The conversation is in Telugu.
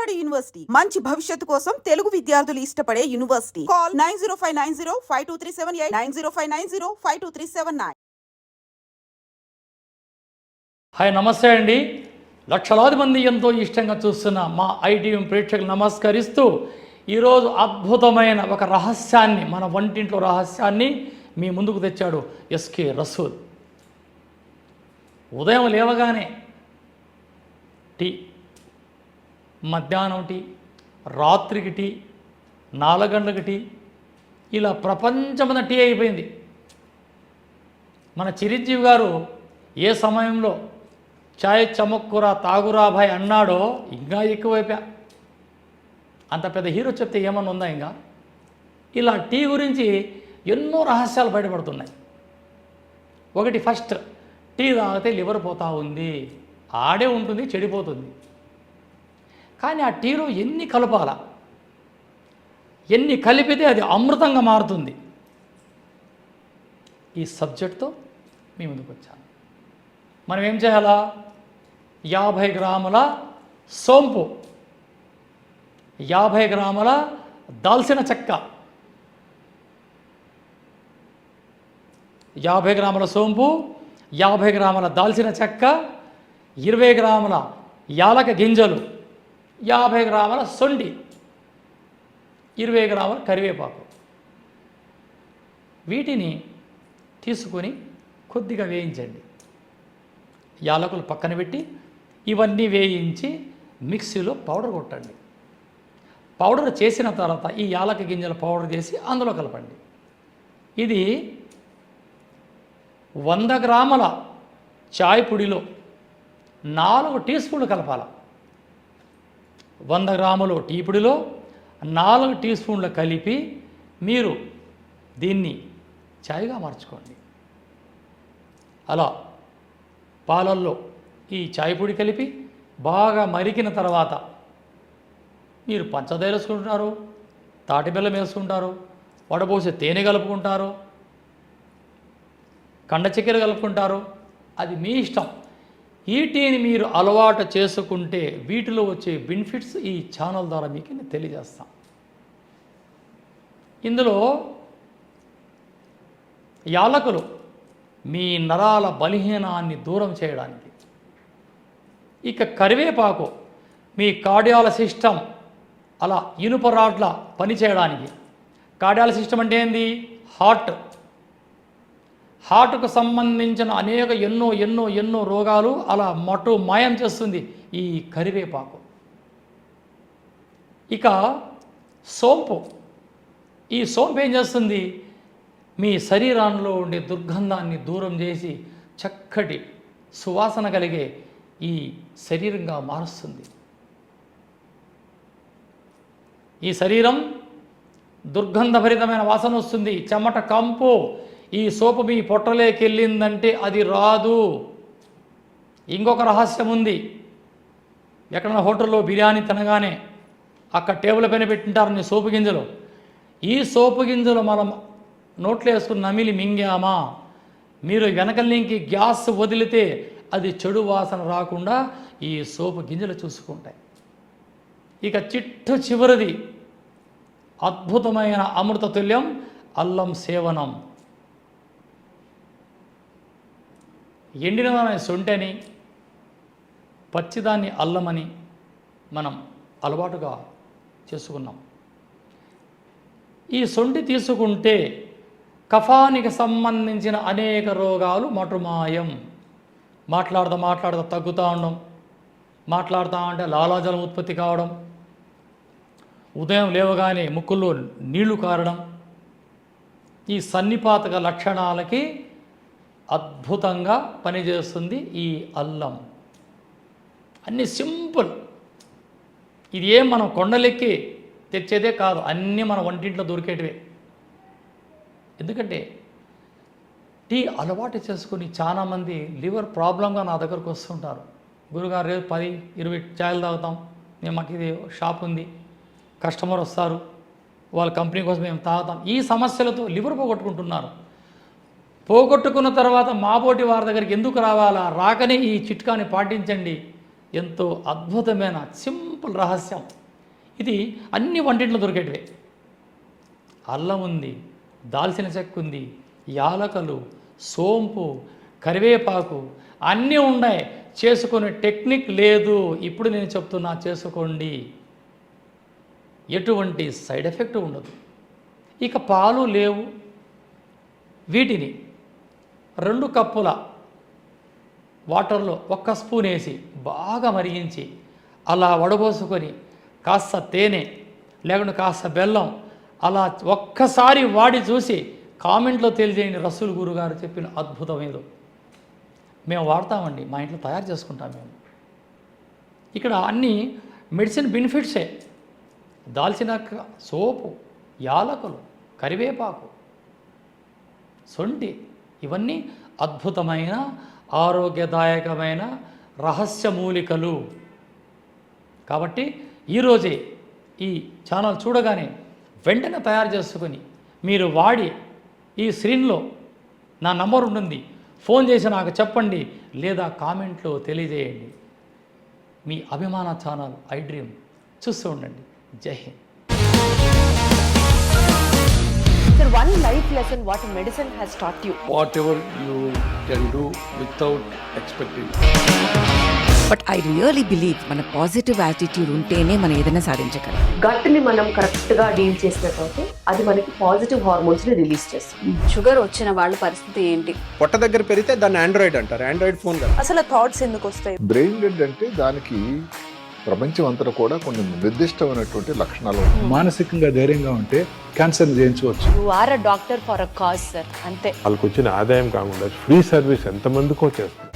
విజయవాడ యూనివర్సిటీ మంచి భవిష్యత్తు కోసం తెలుగు విద్యార్థులు ఇష్టపడే యూనివర్సిటీ. కాల్ 9059052378 9059052379. హాయ్, నమస్తే అండి. లక్షలాది మంది ఎంతో ఇష్టంగా చూస్తున్న మా ఐటీఎం ప్రేక్షకులు నమస్కరిస్తూ ఈరోజు అద్భుతమైన ఒక రహస్యాన్ని, మన వంటింట్లో రహస్యాన్ని మీ ముందుకు తెచ్చాడు ఎస్కే రసూల్. ఉదయం లేవగానే టీ, మధ్యాహ్నం టీ, రాత్రికి టీ, 4 గంటలకు టీ, ఇలా ప్రపంచమైన టీ అయిపోయింది. మన చిరంజీవి గారు ఏ సమయంలో చాయ్ చమక్కురా తాగురా భాయ్ అన్నాడో ఇంకా ఎక్కువైపోయా. అంత పెద్ద హీరో చెప్తే ఏమన్నా ఉందా? ఇంకా ఇలా టీ గురించి ఎన్నో రహస్యాలు బయటపడుతున్నాయి. ఒకటి, ఫస్ట్ టీ తాగితే లివర్ పోతూ ఉంది, ఆడే ఉంటుంది, చెడిపోతుంది. కానీ ఆ టీలో ఎన్ని కలపాలా, ఎన్ని కలిపితే అది అమృతంగా మారుతుంది. ఈ సబ్జెక్ట్తో మీ ముందుకు వచ్చాను. మనం ఏం చేయాలా? 50 గ్రాముల సోంపు, 50 గ్రాముల దాల్చిన చెక్క, 50 గ్రాముల సోంపు, 50 గ్రాముల దాల్చిన చెక్క, 20 గ్రాముల యాలక గింజలు, 50 గ్రాముల సొండి, 20 గ్రాముల కరివేపాకు. వీటిని తీసుకొని కొద్దిగా వేయించండి. యాలకులు పక్కన పెట్టి ఇవన్నీ వేయించి మిక్సీలో పౌడర్ కొట్టండి. పౌడర్ చేసిన తర్వాత ఈ యాలక గింజల పౌడర్ చేసి అందులో కలపండి. ఇది 100 గ్రాముల చాయ్ పొడిలో 4 టీ స్పూన్లు కలపాల. 100 గ్రాములు టీ పొడిలో 4 టీ స్పూన్లు కలిపి మీరు దీన్ని చాయ్గా మార్చుకోండి. అలా పాలల్లో ఈ చాయ్ పొడి కలిపి బాగా మరిగిన తర్వాత మీరు పంచదార వేసుకుంటున్నారు, తాటి బెల్లం వేసుకుంటారు, వడబోసే తేనె కలుపుకుంటారు, కండ చక్కెర కలుపుకుంటారు, అది మీ ఇష్టం. ఈ టీని మీరు అలవాటు చేసుకుంటే వీటిలో వచ్చే బెనిఫిట్స్ ఈ ఛానల్ ద్వారా మీకు నేను తెలియజేస్తాం. ఇందులో యాలకులు మీ నరాల బలహీనాన్ని దూరం చేయడానికి, ఇక కరివేపాకు మీ కార్డియాల సిస్టమ్ అలా ఇనుప రాడ్ల పనిచేయడానికి. కార్డియాల సిస్టమ్ అంటే ఏంది? హార్ట్కు సంబంధించిన అనేక ఎన్నో రోగాలు అలా మాయం చేస్తుంది ఈ కరివేపాకు. ఇక సోంపు, ఈ సోంపు ఏం చేస్తుంది? మీ శరీరంలో ఉండే దుర్గంధాన్ని దూరం చేసి చక్కటి సువాసన కలిగే ఈ శరీరంగా మారుస్తుంది. ఈ శరీరం దుర్గంధభరితమైన వాసన వస్తుంది, చెమట కంపు. ఈ సోపు మీ పొట్టలోకి వెళ్ళిందంటే అది రాదు. ఇంకొక రహస్యం ఉంది. ఎక్కడైనా హోటల్లో బిర్యానీ తినగానే అక్కడ టేబుల్ పైన పెట్టింటారు సోపు గింజలు. ఈ సోపు గింజలు మనం నోట్లో వేసుకుని నమిలి మింగామా, మీరు వెనకలింకి గ్యాస్ వదిలితే అది చెడు వాసన రాకుండా ఈ సోపు గింజలు చూసుకుంటాయి. ఇక చివరిది అద్భుతమైన అమృత తుల్యం అల్లం సేవనం. ఎండినదాన్ని సొంటని, పచ్చిదాన్ని అల్లమని మనం అలవాటుగా చేసుకున్నాం. ఈ సొంటి తీసుకుంటే కఫానికి సంబంధించిన అనేక రోగాలు మటుమాయం. మాట్లాడుతూ తగ్గుతూ ఉండడం, మాట్లాడుతూ ఉంటే లాలాజలం ఉత్పత్తి కావడం, ఉదయం లేవగానే ముక్కుల్లో నీళ్లు కారడం, ఈ సన్నిపాతక లక్షణాలకి అద్భుతంగా పనిచేస్తుంది ఈ అల్లం. అన్నీ సింపుల్. ఇది ఏం మనం కొండలెక్కి తెచ్చేదే కాదు, అన్నీ మన వంటింట్లో దొరికేటివే. ఎందుకంటే టీ అలవాటు చేసుకుని చాలామంది లివర్ ప్రాబ్లంగా నా దగ్గరకు వస్తుంటారు. గురుగారు రేపు 10-20 ఛాయలు తాగుతాం, మాకు ఇది షాప్ ఉంది, కస్టమర్ వస్తారు, వాళ్ళ కంపెనీ కోసం మేము తాగుతాం. ఈ సమస్యలతో లివర్ పోగొట్టుకుంటున్నారు. పోగొట్టుకున్న తర్వాత మాబోటి వారి దగ్గరికి ఎందుకు రావాలా? రాకనే ఈ చిట్కాని పాటించండి. ఎంతో అద్భుతమైన సింపుల్ రహస్యం. ఇది అన్ని వంటింట్లో దొరికేటివే. అల్లం ఉంది, దాల్చిన చెక్క ఉంది, యాలకలు, సోంపు, కరివేపాకు అన్నీ ఉన్నాయి. చేసుకునే టెక్నిక్ లేదు. ఇప్పుడు నేను చెప్తున్నా, చేసుకోండి, ఎటువంటి సైడ్ ఎఫెక్ట్ ఉండదు. ఇక పాలు లేవు, వీటిని 2 కప్పుల వాటర్లో 1 స్పూన్ వేసి బాగా మరిగించి అలా వడబోసుకొని కాస్త తేనె లేకుంటే కాస్త బెల్లం అలా ఒక్కసారి వాడి చూసి కామెంట్లో తెలియజేయండి. రసూల్ గురుగారు చెప్పిన అద్భుతం ఏదో మేము వాడతామండి, మా ఇంట్లో తయారు చేసుకుంటాం మేము. ఇక్కడ అన్ని మెడిసిన్ బెనిఫిట్సే. దాల్చిన సోపు, యాలకులు, కరివేపాకు, సొంటి, ఇవన్నీ అద్భుతమైన ఆరోగ్యదాయకమైన రహస్య మూలికలు. కాబట్టి ఈరోజే ఈ ఛానల్ చూడగానే వెంటనే తయారు చేసుకొని మీరు వాడి ఈ స్క్రీన్లో నా నంబర్ ఉంటుంది, ఫోన్ చేసి నాకు చెప్పండి లేదా కామెంట్లో తెలియజేయండి. మీ అభిమాన ఛానల్ ఐ డ్రీమ్ చూస్తూ ఉండండి. జై Hind. Sir, one life lesson what medicine has taught you. Whatever you can do without expecting. But I really believe మన పాజిటివ్ యాటిట్యూడ్ ఉంటేనే మనం ఏదైనా సాధించగలం. గట్ని మనం కరెక్ట్గా డీల్ చేసినట్లయితే అది మనకి పాజిటివ్ హార్మోన్స్ని రిలీజ్ చేస్తుంది. షుగర్ వచ్చిన వాళ్ళ పరిస్థితి ఏంటి? పొట్ట దగ్గర పెరిగితే దాన్ని ఆండ్రాయిడ్ అంటారు, ఆండ్రాయిడ్ ఫోన్ కదా. అసలు థాట్స్ ఎందుకు వస్తాయి? బ్రెయిన్ డెడ్ అంటే దానికి ప్రపంచం అంతా కూడా కొన్ని నిర్దిష్టమైనటువంటి లక్షణాలు ఉంటాయి. మానసికంగా ధైర్యంగా ఉంటే క్యాన్సర్ జయించవచ్చు. You are a doctor for a cause sir, అంతే. వాళ్ళకు వచ్చిన ఆదాయం కాకుండా ఫ్రీ సర్వీస్ ఎంతమందికో చేస్తారు.